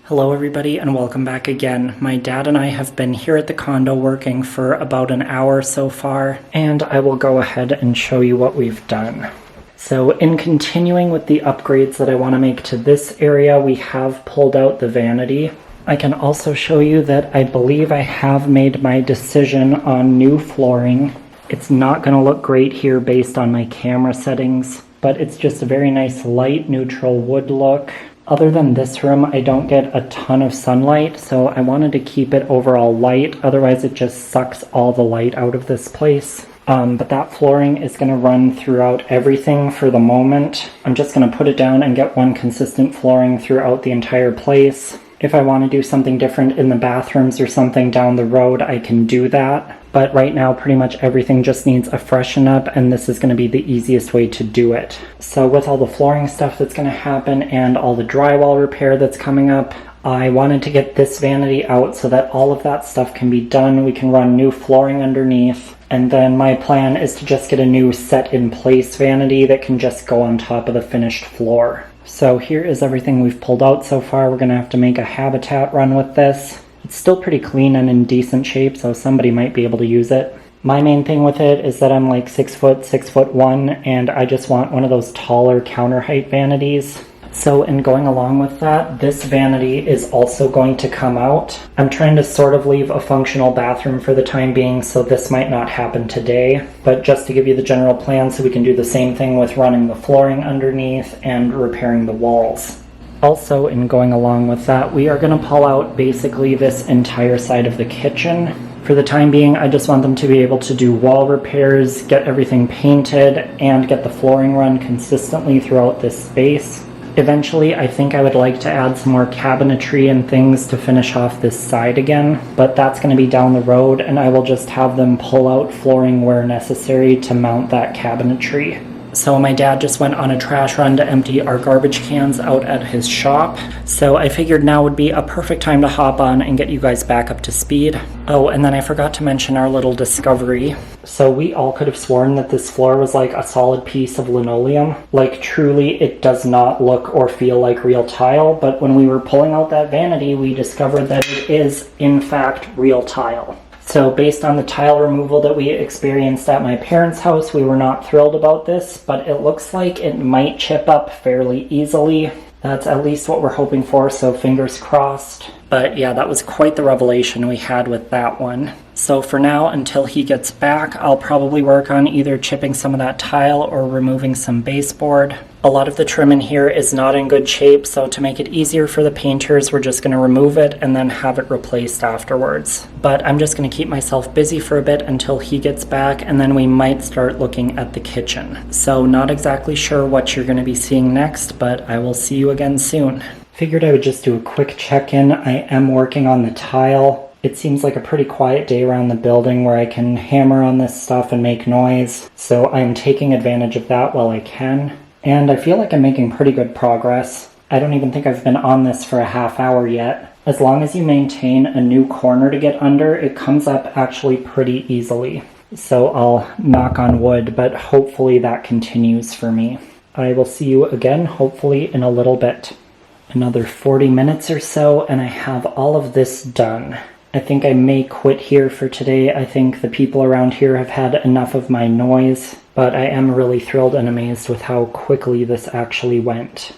Hello everybody and welcome back again. My dad and I have been here at the condo working for about an hour so far, and I will go ahead and show you what we've done. So in continuing with the upgrades that I want to make to this area, we have pulled out the vanity. I can also show you that I believe I have made my decision on new flooring. It's not going to look great here based on my camera settings, but it's just a very nice light neutral wood look. Other than this room, I don't get a ton of sunlight, so I wanted to keep it overall light, otherwise it just sucks all the light out of this place. But that flooring is going to run throughout everything for the moment. I'm just going to put it down and get one consistent flooring throughout the entire place. If I want to do something different in the bathrooms or something down the road, I can do that. But right now, pretty much everything just needs a freshen up, and this is going to be the easiest way to do it. So with all the flooring stuff that's going to happen and all the drywall repair that's coming up, I wanted to get this vanity out so that all of that stuff can be done. We can run new flooring underneath, and then my plan is to just get a new set-in-place vanity that can just go on top of the finished floor. So here is everything we've pulled out so far. We're going to have to make a habitat run with this. It's still pretty clean and in decent shape, so somebody might be able to use it. My main thing with it is that I'm like 6 foot, 6'1", and I just want one of those taller counter height vanities. So in going along with that, this vanity is also going to come out. I'm trying to sort of leave a functional bathroom for the time being, so this might not happen today. But just to give you the general plan so we can do the same thing with running the flooring underneath and repairing the walls. Also, in going along with that, we are going to pull out basically this entire side of the kitchen. For the time being, I just want them to be able to do wall repairs, get everything painted, and get the flooring run consistently throughout this space. Eventually, I think I would like to add some more cabinetry and things to finish off this side again, but that's going to be down the road, and I will just have them pull out flooring where necessary to mount that cabinetry. So my dad just went on a trash run to empty our garbage cans out at his shop. So I figured now would be a perfect time to hop on and get you guys back up to speed. Oh, and then I forgot to mention our little discovery. So we all could have sworn that this floor was like a solid piece of linoleum. Like truly, it does not look or feel like real tile, but when we were pulling out that vanity, we discovered that it is in fact real tile. So based on the tile removal that we experienced at my parents' house, we were not thrilled about this, but it looks like it might chip up fairly easily. That's at least what we're hoping for, so fingers crossed. But yeah, that was quite the revelation we had with that one. So for now, until he gets back, I'll probably work on either chipping some of that tile or removing some baseboard. A lot of the trim in here is not in good shape, so to make it easier for the painters, we're just going to remove it and then have it replaced afterwards. But I'm just going to keep myself busy for a bit until he gets back, and then we might start looking at the kitchen. So not exactly sure what you're going to be seeing next, but I will see you again soon. Figured I would just do a quick check-in. I am working on the tile. It seems like a pretty quiet day around the building where I can hammer on this stuff and make noise, so I'm taking advantage of that while I can. And I feel like I'm making pretty good progress. I don't even think I've been on this for a half hour yet. As long as you maintain a new corner to get under, it comes up actually pretty easily. So I'll knock on wood, but hopefully that continues for me. I will see you again, hopefully in a little bit. Another 40 minutes or so, and I have all of this done. I think I may quit here for today. I think the people around here have had enough of my noise, but I am really thrilled and amazed with how quickly this actually went.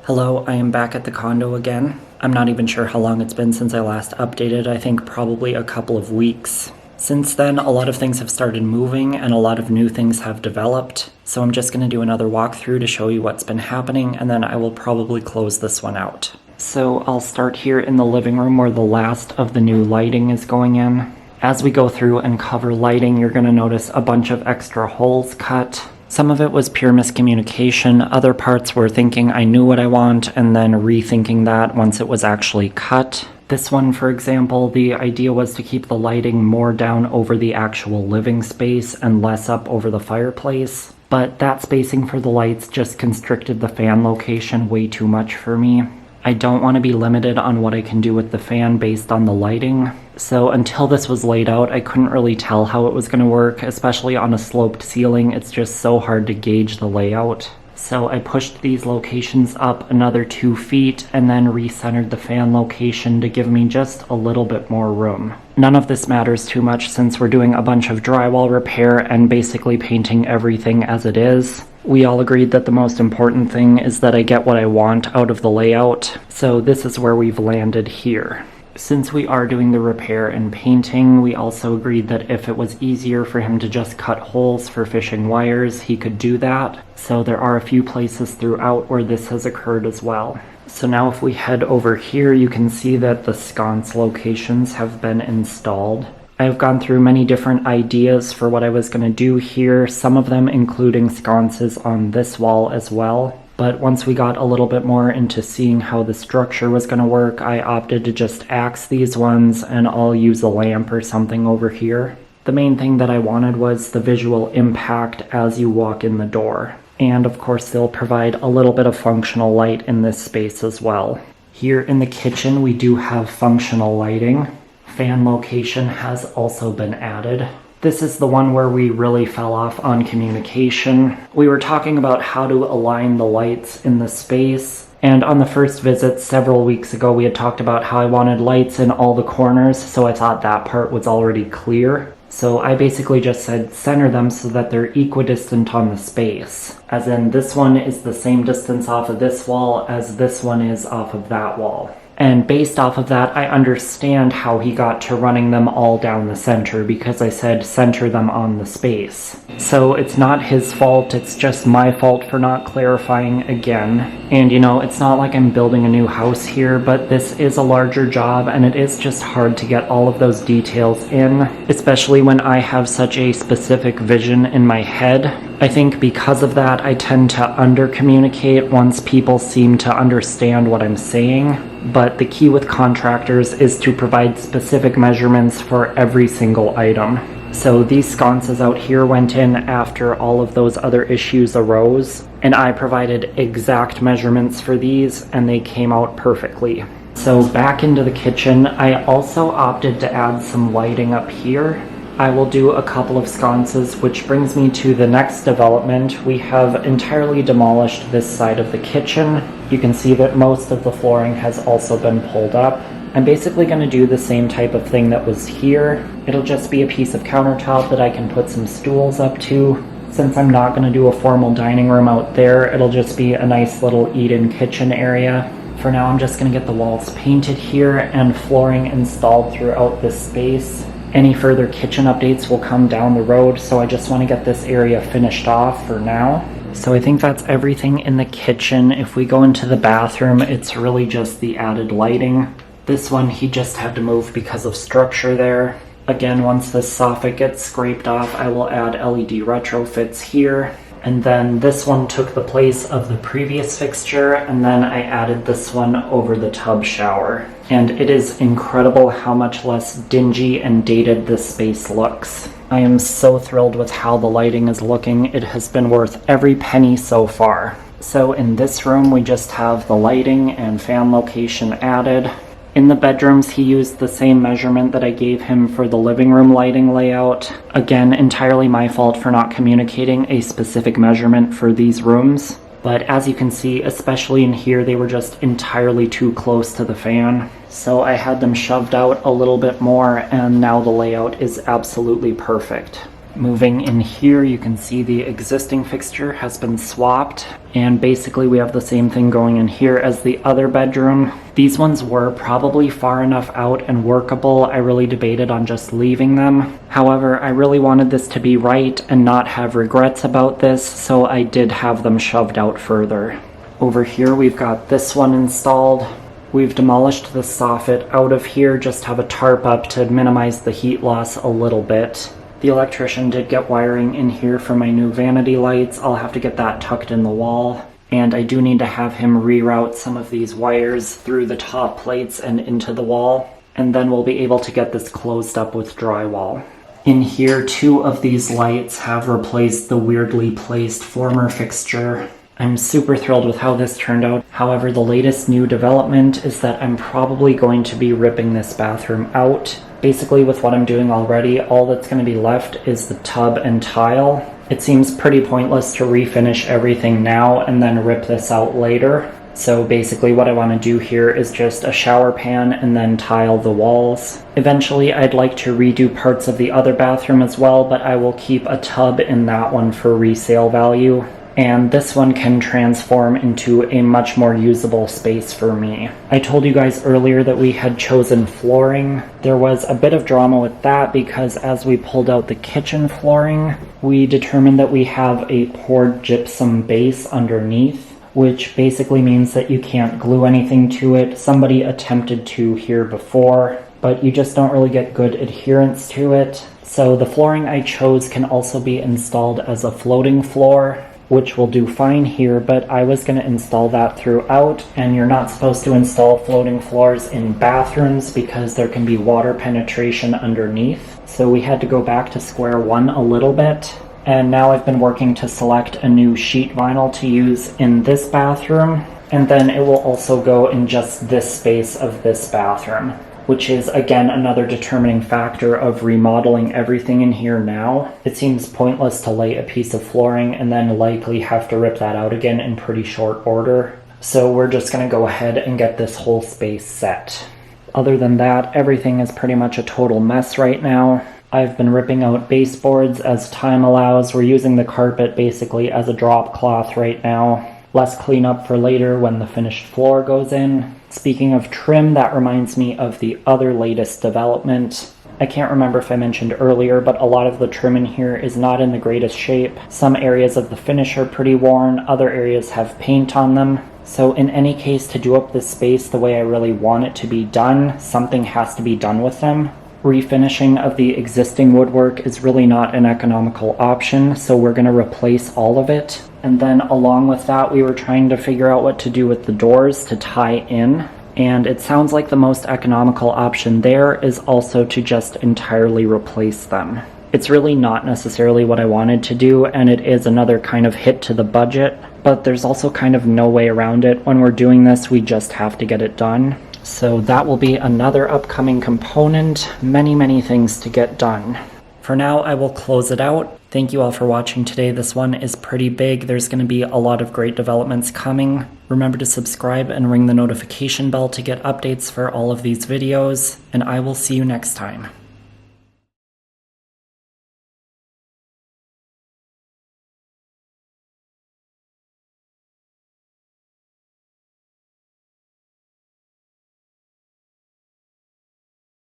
Hello, I am back at the condo again. I'm not even sure how long it's been since I last updated. I think probably a couple of weeks. Since then, a lot of things have started moving and a lot of new things have developed. So I'm just going to do another walkthrough to show you what's been happening, and then I will probably close this one out. So I'll start here in the living room where the last of the new lighting is going in. As we go through and cover lighting, you're going to notice a bunch of extra holes cut. Some of it was pure miscommunication. Other parts were thinking I knew what I want and then rethinking that once it was actually cut. This one, for example, the idea was to keep the lighting more down over the actual living space and less up over the fireplace. But that spacing for the lights just constricted the fan location way too much for me. I don't want to be limited on what I can do with the fan based on the lighting. So until this was laid out, I couldn't really tell how it was going to work, especially on a sloped ceiling. It's just so hard to gauge the layout. So I pushed these locations up another 2 feet and then recentered the fan location to give me just a little bit more room. None of this matters too much since we're doing a bunch of drywall repair and basically painting everything as it is. We all agreed that the most important thing is that I get what I want out of the layout, so this is where we've landed here. Since we are doing the repair and painting, we also agreed that if it was easier for him to just cut holes for fishing wires, he could do that. So there are a few places throughout where this has occurred as well. So now if we head over here, you can see that the sconce locations have been installed. I've gone through many different ideas for what I was going to do here, some of them including sconces on this wall as well. But once we got a little bit more into seeing how the structure was going to work, I opted to just axe these ones and I'll use a lamp or something over here. The main thing that I wanted was the visual impact as you walk in the door. And of course they'll provide a little bit of functional light in this space as well. Here in the kitchen we do have functional lighting. Fan location has also been added. This is the one where we really fell off on communication. We were talking about how to align the lights in the space, and on the first visit several weeks ago we had talked about how I wanted lights in all the corners, so I thought that part was already clear. So I basically just said center them so that they're equidistant on the space. As in, this one is the same distance off of this wall as this one is off of that wall. And based off of that, I understand how he got to running them all down the center because I said center them on the space. So it's not his fault, it's just my fault for not clarifying again. And you know, it's not like I'm building a new house here, but this is a larger job and it is just hard to get all of those details in, especially when I have such a specific vision in my head. I think because of that, I tend to under-communicate once people seem to understand what I'm saying. But the key with contractors is to provide specific measurements for every single item. So these sconces out here went in after all of those other issues arose, and I provided exact measurements for these, and they came out perfectly. So back into the kitchen, I also opted to add some lighting up here. I will do a couple of sconces, which brings me to the next development. We have entirely demolished this side of the kitchen. You can see that most of the flooring has also been pulled up. I'm basically going to do the same type of thing that was here. It'll just be a piece of countertop that I can put some stools up to. Since I'm not going to do a formal dining room out there, it'll just be a nice little eat-in kitchen area. For now, I'm just going to get the walls painted here and flooring installed throughout this space. Any further kitchen updates will come down the road, so I just want to get this area finished off for now. So I think that's everything in the kitchen. If we go into the bathroom, it's really just the added lighting. This one he just had to move because of structure there. Again, once this soffit gets scraped off, I will add LED retrofits here. And then this one took the place of the previous fixture, and then I added this one over the tub shower. And it is incredible how much less dingy and dated this space looks. I am so thrilled with how the lighting is looking. It has been worth every penny so far. So in this room, we just have the lighting and fan location added. In the bedrooms, he used the same measurement that I gave him for the living room lighting layout. Again, entirely my fault for not communicating a specific measurement for these rooms. But as you can see, especially in here, they were just entirely too close to the fan. So I had them shoved out a little bit more, and now the layout is absolutely perfect. Moving in here, you can see the existing fixture has been swapped, and basically we have the same thing going in here as the other bedroom. These ones were probably far enough out and workable. I really debated on just leaving them. However, I really wanted this to be right and not have regrets about this, so I did have them shoved out further. Over here we've got this one installed. We've demolished the soffit out of here, just have a tarp up to minimize the heat loss a little bit. The electrician did get wiring in here for my new vanity lights. I'll have to get that tucked in the wall. And I do need to have him reroute some of these wires through the top plates and into the wall. And then we'll be able to get this closed up with drywall. In here, 2 of these lights have replaced the weirdly placed former fixture. I'm super thrilled with how this turned out. However, the latest new development is that I'm probably going to be ripping this bathroom out. Basically, with what I'm doing already, all that's going to be left is the tub and tile. It seems pretty pointless to refinish everything now and then rip this out later. So basically what I want to do here is just a shower pan and then tile the walls. Eventually I'd like to redo parts of the other bathroom as well, but I will keep a tub in that one for resale value. And this one can transform into a much more usable space for me. I told you guys earlier that we had chosen flooring. There was a bit of drama with that because as we pulled out the kitchen flooring, we determined that we have a poured gypsum base underneath, which basically means that you can't glue anything to it. Somebody attempted to here before, but you just don't really get good adherence to it. So the flooring I chose can also be installed as a floating floor, which will do fine here, but I was going to install that throughout, and you're not supposed to install floating floors in bathrooms because there can be water penetration underneath. So we had to go back to square one a little bit, and now I've been working to select a new sheet vinyl to use in this bathroom, and then it will also go in just this space of this bathroom, which is again another determining factor of remodeling everything in here now. It seems pointless to lay a piece of flooring and then likely have to rip that out again in pretty short order. So we're just gonna go ahead and get this whole space set. Other than that, everything is pretty much a total mess right now. I've been ripping out baseboards as time allows. We're using the carpet basically as a drop cloth right now. Less cleanup for later when the finished floor goes in. Speaking of trim, that reminds me of the other latest development. I can't remember if I mentioned earlier, but a lot of the trim in here is not in the greatest shape. Some areas of the finish are pretty worn, other areas have paint on them. So in any case, to do up this space the way I really want it to be done, something has to be done with them. Refinishing of the existing woodwork is really not an economical option, so we're going to replace all of it. And then along with that, we were trying to figure out what to do with the doors to tie in. And it sounds like the most economical option there is also to just entirely replace them. It's really not necessarily what I wanted to do, and it is another kind of hit to the budget, but there's also kind of no way around it. When we're doing this, we just have to get it done. So that will be another upcoming component. Many things to get done. For now, I will close it out. Thank you all for watching today. This one is pretty big. There's going to be a lot of great developments coming. Remember to subscribe and ring the notification bell to get updates for all of these videos, and I will see you next time.